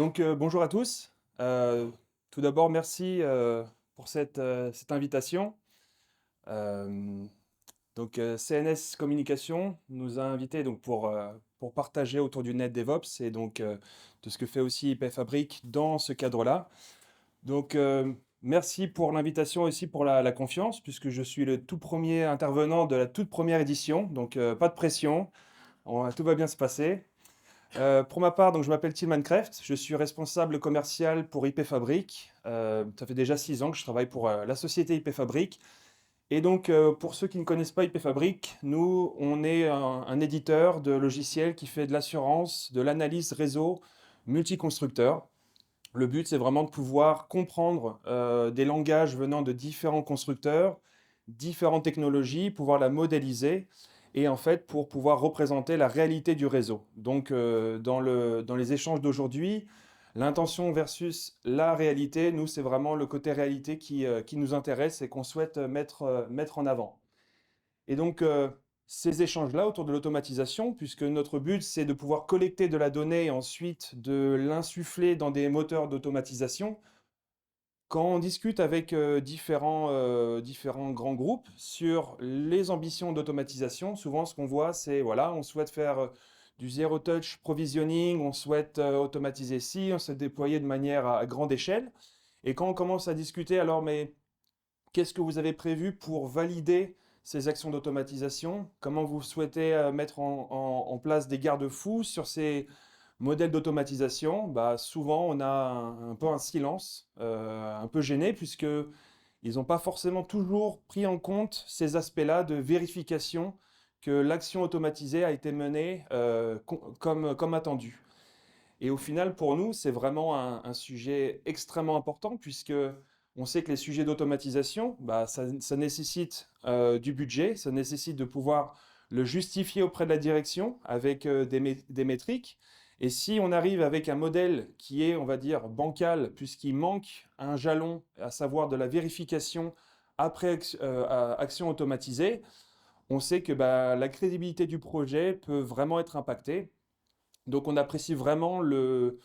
Bonjour à tous. Tout d'abord, merci pour cette invitation. Euh, CNS Communication nous a invités pour partager autour du net DevOps et de ce que fait aussi IP Fabric dans ce cadre-là. Merci pour l'invitation et aussi pour la confiance, puisque je suis le tout premier intervenant de la toute première édition. Pas de pression, tout va bien se passer. Pour ma part, je m'appelle Tillman Kreft, je suis responsable commercial pour IP Fabric. Ça fait déjà 6 ans que je travaille pour la société IP Fabric. Pour ceux qui ne connaissent pas IP Fabric, nous, on est un éditeur de logiciels qui fait de l'assurance, de l'analyse réseau multiconstructeur. Le but, c'est vraiment de pouvoir comprendre des langages venant de différents constructeurs, différentes technologies, pouvoir la modéliser et en fait pour pouvoir représenter la réalité du réseau. Dans les échanges d'aujourd'hui, l'intention versus la réalité, nous, c'est vraiment le côté réalité qui nous intéresse et qu'on souhaite mettre en avant. Et donc, euh, Ces échanges-là autour de l'automatisation, puisque notre but, c'est de pouvoir collecter de la donnée et ensuite de l'insuffler dans des moteurs d'automatisation. Quand on discute avec différents grands groupes sur les ambitions d'automatisation, souvent ce qu'on voit, c'est voilà, on souhaite faire du zero touch provisioning, on souhaite automatiser ci, on souhaite déployer de manière à grande échelle. Et quand on commence à discuter, alors mais qu'est-ce que vous avez prévu pour valider ces actions d'automatisation? Comment vous souhaitez mettre en place des garde-fous sur ces modèles d'automatisation? Bah, souvent, on a un peu un silence, un peu gêné, puisque ils n'ont pas forcément toujours pris en compte ces aspects-là de vérification que l'action automatisée a été menée comme attendu. Et au final, pour nous, c'est vraiment un sujet extrêmement important puisque on sait que les sujets d'automatisation, bah, ça nécessite du budget, ça nécessite de pouvoir le justifier auprès de la direction avec des métriques. Et si on arrive avec un modèle qui est, on va dire, bancal, puisqu'il manque un jalon, à savoir de la vérification après action automatisée, on sait que bah, la crédibilité du projet peut vraiment être impactée. Donc on apprécie vraiment le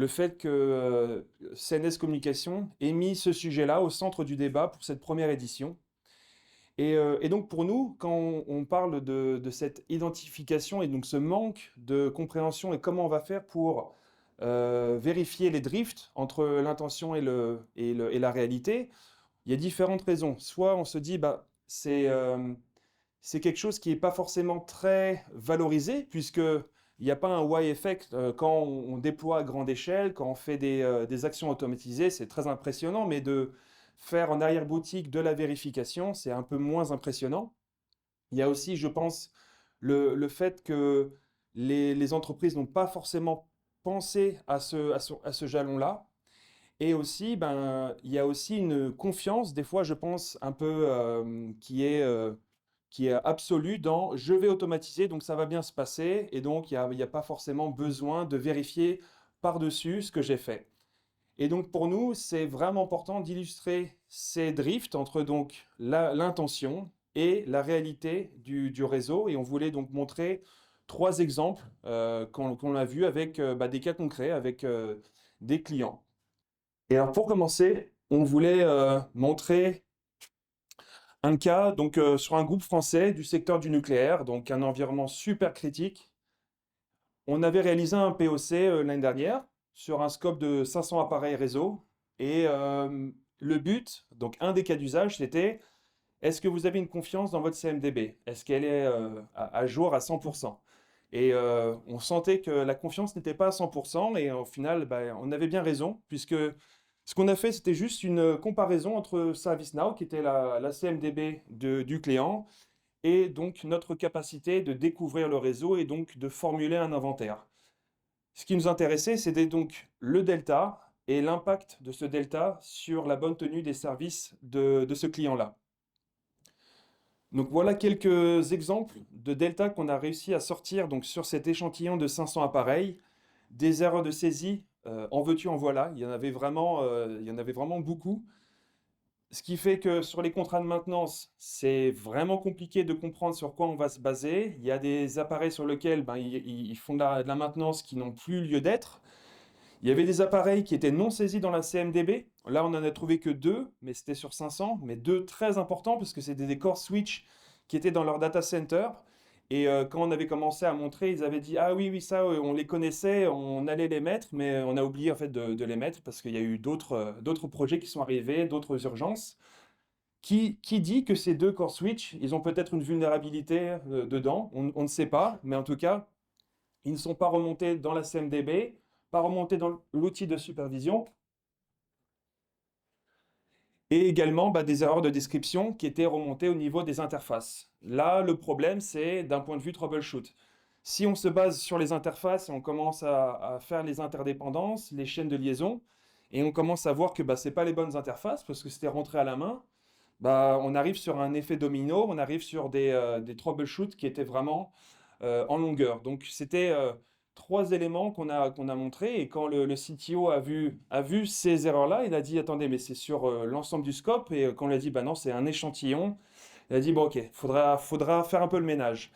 fait que CNS Communication ait mis ce sujet-là au centre du débat pour cette première édition. Et donc pour nous, quand on parle de cette identification et donc ce manque de compréhension et comment on va faire pour vérifier les drifts entre l'intention et la réalité, il y a différentes raisons. Soit on se dit, bah, c'est quelque chose qui n'est pas forcément très valorisé, puisque il n'y a pas un why effect quand on déploie à grande échelle, quand on fait des actions automatisées, c'est très impressionnant, mais de faire en arrière-boutique de la vérification, c'est un peu moins impressionnant. Il y a aussi, je pense, le fait que les entreprises n'ont pas forcément pensé à ce jalon-là. Et aussi, ben, il y a aussi une confiance, des fois, je pense, un peu qui est absolue dans je vais automatiser, donc ça va bien se passer, et donc il y a pas forcément besoin de vérifier par-dessus ce que j'ai fait. Et donc pour nous, c'est vraiment important d'illustrer ces drifts entre donc l'intention et la réalité du réseau, et on voulait donc montrer 3 exemples qu'on a vus avec bah, des cas concrets, avec des clients. Et alors pour commencer, on voulait montrer un cas sur un groupe français du secteur du nucléaire, donc un environnement super critique. On avait réalisé un POC l'année dernière sur un scope de 500 appareils réseau. Et le but, donc un des cas d'usage, c'était est-ce que vous avez une confiance dans votre CMDB? Est-ce qu'elle est à jour à 100%? Et on sentait que la confiance n'était pas à 100%, et au final, bah, on avait bien raison, puisque ce qu'on a fait, c'était juste une comparaison entre ServiceNow, qui était la CMDB du client, et donc notre capacité de découvrir le réseau et donc de formuler un inventaire. Ce qui nous intéressait, c'était donc le delta et l'impact de ce delta sur la bonne tenue des services de ce client-là. Donc voilà quelques exemples de delta qu'on a réussi à sortir donc sur cet échantillon de 500 appareils. Des erreurs de saisie, en veux-tu, en voilà, il y en avait vraiment beaucoup. Ce qui fait que sur les contrats de maintenance, c'est vraiment compliqué de comprendre sur quoi on va se baser. Il y a des appareils sur lesquels ben, ils font de la maintenance qui n'ont plus lieu d'être. Il y avait des appareils qui étaient non saisis dans la CMDB. Là, on n'en a trouvé que deux, mais c'était sur 500, mais deux très importants parce que c'était des core switch qui étaient dans leur data center. Et quand on avait commencé à montrer, ils avaient dit, ah oui, oui, ça, on les connaissait, on allait les mettre, mais on a oublié en fait de les mettre parce qu'il y a eu d'autres projets qui sont arrivés, d'autres urgences. Qui dit que ces deux core switch, ils ont peut-être une vulnérabilité dedans, on ne sait pas, mais en tout cas, ils ne sont pas remontés dans la CMDB, pas remontés dans l'outil de supervision, et également des erreurs de description qui étaient remontées au niveau des interfaces. Là, le problème, c'est d'un point de vue troubleshoot. Si on se base sur les interfaces et on commence à faire les interdépendances, les chaînes de liaison, et on commence à voir que ce n'est pas les bonnes interfaces parce que c'était rentré à la main, on arrive sur un effet domino, on arrive sur des troubleshoots qui étaient vraiment en longueur. Donc c'était trois éléments qu'on a montrés et quand le CTO a vu ces erreurs-là, il a dit attendez mais c'est sur l'ensemble du scope et quand on lui a dit bah non c'est un échantillon, il a dit bon ok, faudra faire un peu le ménage.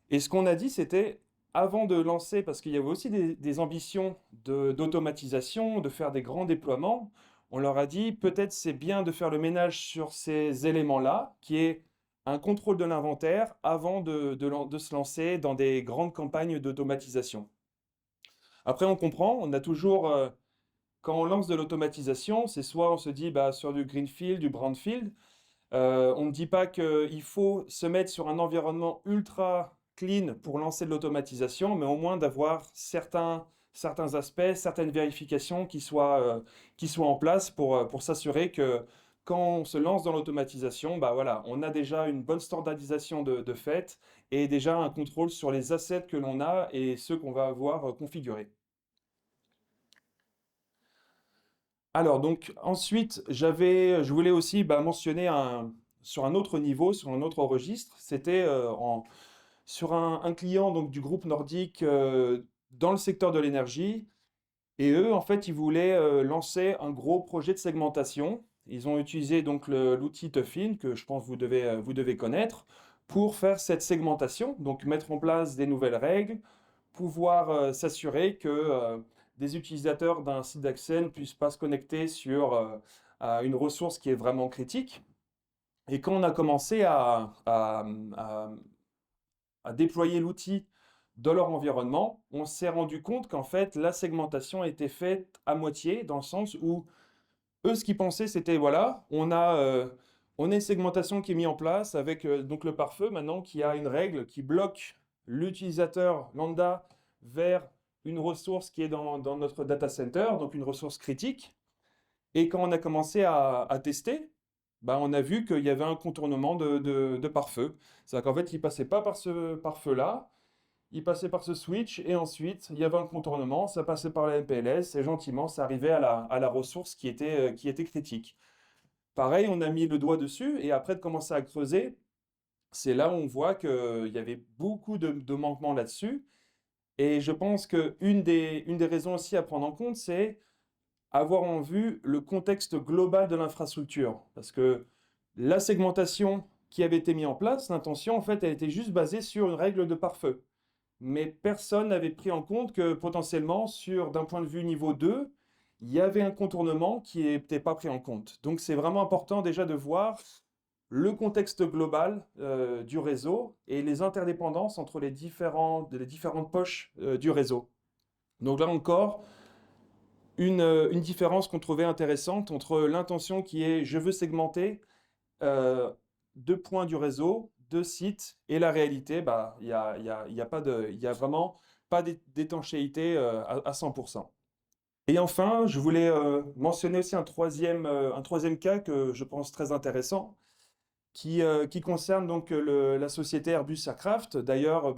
Et ce qu'on a dit c'était avant de lancer, parce qu'il y avait aussi des ambitions d'automatisation, de faire des grands déploiements, on leur a dit peut-être c'est bien de faire le ménage sur ces éléments-là, qui est un contrôle de l'inventaire avant de se lancer dans des grandes campagnes d'automatisation. Après, on comprend, on a toujours, quand on lance de l'automatisation, c'est soit on se dit sur du greenfield, du brownfield, on ne dit pas qu'il faut se mettre sur un environnement ultra clean pour lancer de l'automatisation, mais au moins d'avoir certains aspects, certaines vérifications qui soient en place pour s'assurer que quand on se lance dans l'automatisation, voilà, on a déjà une bonne standardisation de fait et déjà un contrôle sur les assets que l'on a et ceux qu'on va avoir configurés. Alors, donc, ensuite, je voulais aussi mentionner sur un autre niveau, sur un autre registre, c'était sur un client donc, du groupe nordique dans le secteur de l'énergie. Et eux, en fait, ils voulaient lancer un gros projet de segmentation. Ils ont utilisé donc l'outil Tuffin, que je pense vous devez connaître, pour faire cette segmentation, donc mettre en place des nouvelles règles, pouvoir s'assurer que des utilisateurs d'un site d'accès ne puissent pas se connecter sur à une ressource qui est vraiment critique. Et quand on a commencé à déployer l'outil dans leur environnement, on s'est rendu compte qu'en fait, la segmentation était faite à moitié, dans le sens où eux, ce qu'ils pensaient, c'était, voilà, on a une segmentation qui est mise en place avec donc le pare-feu maintenant qui a une règle qui bloque l'utilisateur lambda vers une ressource qui est dans notre data center, donc une ressource critique. Et quand on a commencé à tester, on a vu qu'il y avait un contournement de pare-feu. C'est-à-dire qu'en fait, il ne passait pas par ce pare-feu-là, il passait par ce switch et ensuite il y avait un contournement, ça passait par la MPLS et gentiment ça arrivait à la ressource qui était critique. Pareil, on a mis le doigt dessus et après de commencer à creuser, c'est là où on voit qu'il y avait beaucoup de manquements là-dessus. Et je pense une des raisons aussi à prendre en compte, c'est avoir en vue le contexte global de l'infrastructure. Parce que la segmentation qui avait été mise en place, l'intention en fait, elle était juste basée sur une règle de pare-feu. Mais personne n'avait pris en compte que potentiellement, d'un point de vue niveau 2, il y avait un contournement qui n'était pas pris en compte. Donc c'est vraiment important déjà de voir le contexte global du réseau et les interdépendances entre les différentes poches du réseau. Donc là encore, une différence qu'on trouvait intéressante entre l'intention qui est je veux segmenter euh, deux points du réseau, deux sites, et la réalité, il y a vraiment pas d'étanchéité à 100%. Et enfin, je voulais mentionner aussi un troisième cas que je pense très intéressant, qui concerne donc la société Airbus Aircraft. D'ailleurs,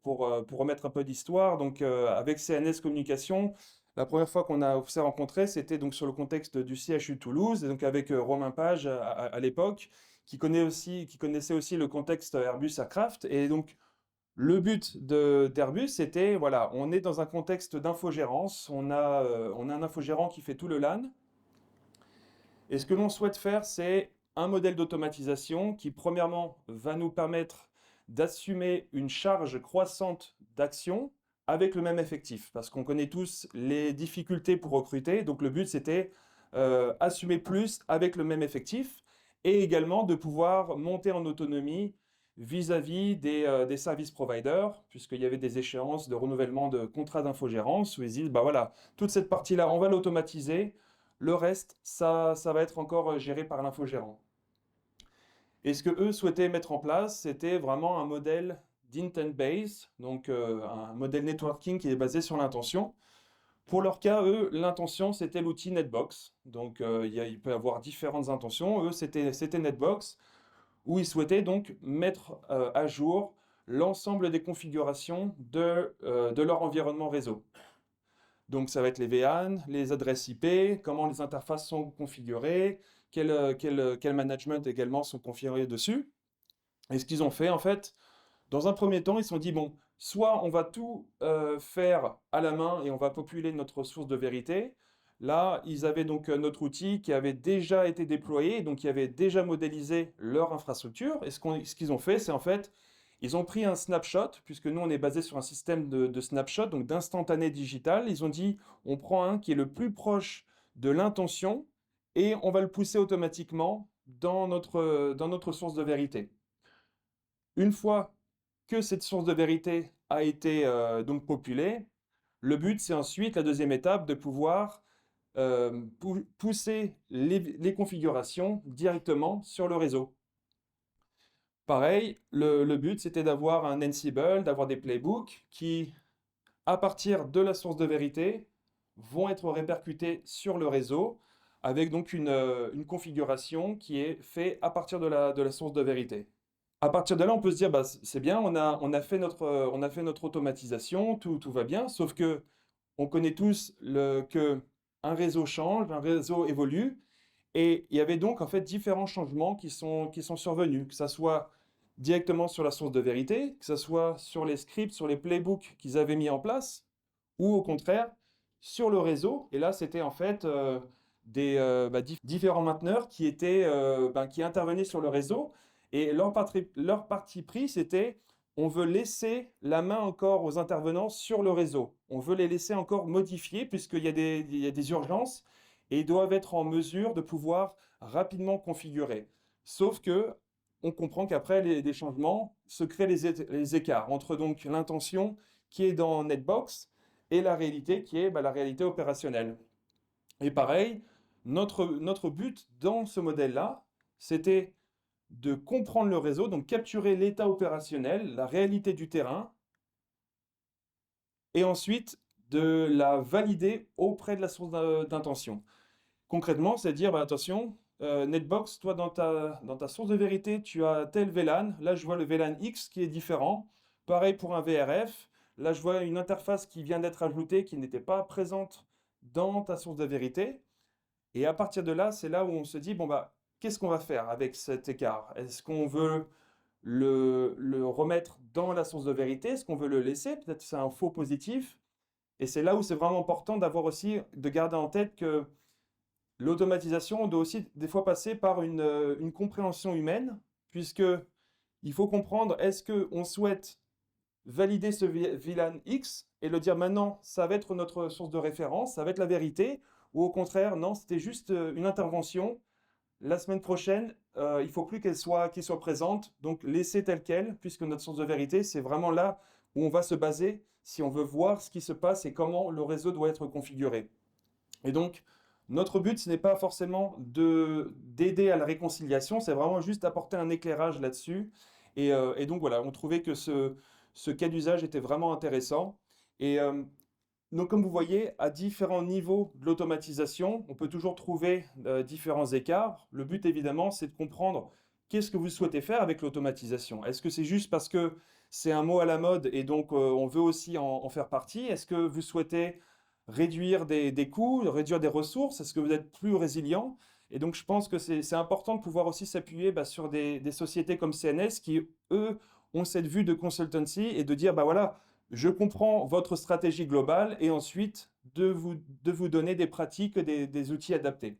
pour remettre un peu d'histoire, donc avec CNS Communication, la première fois qu'on s'est rencontrés, c'était donc sur le contexte du CHU de Toulouse, et donc avec Romain Page à l'époque, qui connaissait aussi le contexte Airbus Aircraft. Et donc, le but d'Airbus, c'était, voilà, on est dans un contexte d'infogérance, on a un infogérant qui fait tout le LAN, et ce que l'on souhaite faire, c'est un modèle d'automatisation qui, premièrement, va nous permettre d'assumer une charge croissante d'actions avec le même effectif, parce qu'on connaît tous les difficultés pour recruter. Donc le but, c'était assumer plus avec le même effectif et également de pouvoir monter en autonomie vis-à-vis des service providers, puisqu'il y avait des échéances de renouvellement de contrats d'infogérance où ils disent, bah voilà, toute cette partie-là, on va l'automatiser, le reste, ça va être encore géré par l'infogérant. Et ce que eux souhaitaient mettre en place, c'était vraiment un modèle d'intent base, donc un modèle networking qui est basé sur l'intention. Pour leur cas, eux, l'intention, c'était l'outil Netbox. Donc, il peut y avoir différentes intentions. Eux, c'était Netbox, où ils souhaitaient donc mettre à jour l'ensemble des configurations de leur environnement réseau. Donc, ça va être les VAN, les adresses IP, comment les interfaces sont configurées, quel management également sont configurés dessus. Et ce qu'ils ont fait, en fait, dans un premier temps, ils se sont dit, bon, soit on va tout faire à la main et on va populer notre source de vérité. Là, ils avaient donc notre outil qui avait déjà été déployé, donc qui avait déjà modélisé leur infrastructure. Et ce qu'ils ont fait, c'est en fait, ils ont pris un snapshot, puisque nous, on est basé sur un système de snapshot, donc d'instantané digital. Ils ont dit, on prend un qui est le plus proche de l'intention et on va le pousser automatiquement dans notre source de vérité. Une fois que cette source de vérité a été donc populée, le but, c'est ensuite, la deuxième étape, de pouvoir pousser les configurations directement sur le réseau. Pareil, le but, c'était d'avoir un Ansible, d'avoir des playbooks qui, à partir de la source de vérité, vont être répercutés sur le réseau avec donc une configuration qui est faite à partir de la source de vérité. À partir de là, on peut se dire, bah, c'est bien, on a fait notre automatisation, tout va bien, sauf que on connaît tous que un réseau change, un réseau évolue, et il y avait donc en fait différents changements qui sont survenus, que ça soit directement sur la source de vérité, que ça soit sur les scripts, sur les playbooks qu'ils avaient mis en place, ou au contraire sur le réseau. Et là, c'était en fait différents mainteneurs qui qui intervenaient sur le réseau. Et leur parti pris, c'était on veut laisser la main encore aux intervenants sur le réseau. On veut les laisser encore modifier puisqu'il y a des urgences et ils doivent être en mesure de pouvoir rapidement configurer. Sauf que on comprend qu'après les changements se créent les écarts entre donc l'intention qui est dans Netbox et la réalité qui est la réalité opérationnelle. Et pareil, notre but dans ce modèle-là, c'était de comprendre le réseau, donc capturer l'état opérationnel, la réalité du terrain, et ensuite de la valider auprès de la source d'intention. Concrètement, c'est dire, attention, Netbox, toi dans ta source de vérité, tu as tel VLAN, là je vois le VLAN X qui est différent, pareil pour un VRF, là je vois une interface qui vient d'être ajoutée qui n'était pas présente dans ta source de vérité, et à partir de là, c'est là où on se dit, bon qu'est-ce qu'on va faire avec cet écart? Est-ce qu'on veut le remettre dans la source de vérité? Est-ce qu'on veut le laisser? Peut-être que c'est un faux positif. Et c'est là où c'est vraiment important d'avoir aussi, de garder en tête que l'automatisation doit aussi des fois passer par une compréhension humaine, puisque il faut comprendre, est-ce qu'on souhaite valider ce VLAN X et le dire maintenant, ça va être notre source de référence, ça va être la vérité, ou au contraire, non, c'était juste une intervention. La semaine prochaine, il faut plus qu'elle soit présente, donc laissez telle quelle, puisque notre source de vérité, c'est vraiment là où on va se baser si on veut voir ce qui se passe et comment le réseau doit être configuré. Et donc, notre but, ce n'est pas forcément d'aider à la réconciliation, c'est vraiment juste apporter un éclairage là-dessus. Et donc voilà, on trouvait que ce cas d'usage était vraiment intéressant. Et donc, comme vous voyez, à différents niveaux de l'automatisation, on peut toujours trouver différents écarts. Le but, évidemment, c'est de comprendre qu'est-ce que vous souhaitez faire avec l'automatisation. Est-ce que c'est juste parce que c'est un mot à la mode et donc on veut aussi en faire partie? Est-ce que vous souhaitez réduire des coûts, réduire des ressources? Est-ce que vous êtes plus résilient? Et donc, je pense que c'est important de pouvoir aussi s'appuyer sur des sociétés comme CNS qui, eux, ont cette vue de consultancy et de dire, voilà, je comprends votre stratégie globale et ensuite de vous donner des pratiques, des outils adaptés.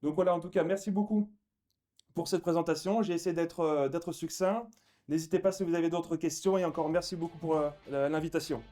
Donc voilà, en tout cas, merci beaucoup pour cette présentation. J'ai essayé d'être succinct. N'hésitez pas si vous avez d'autres questions et encore merci beaucoup pour l'invitation.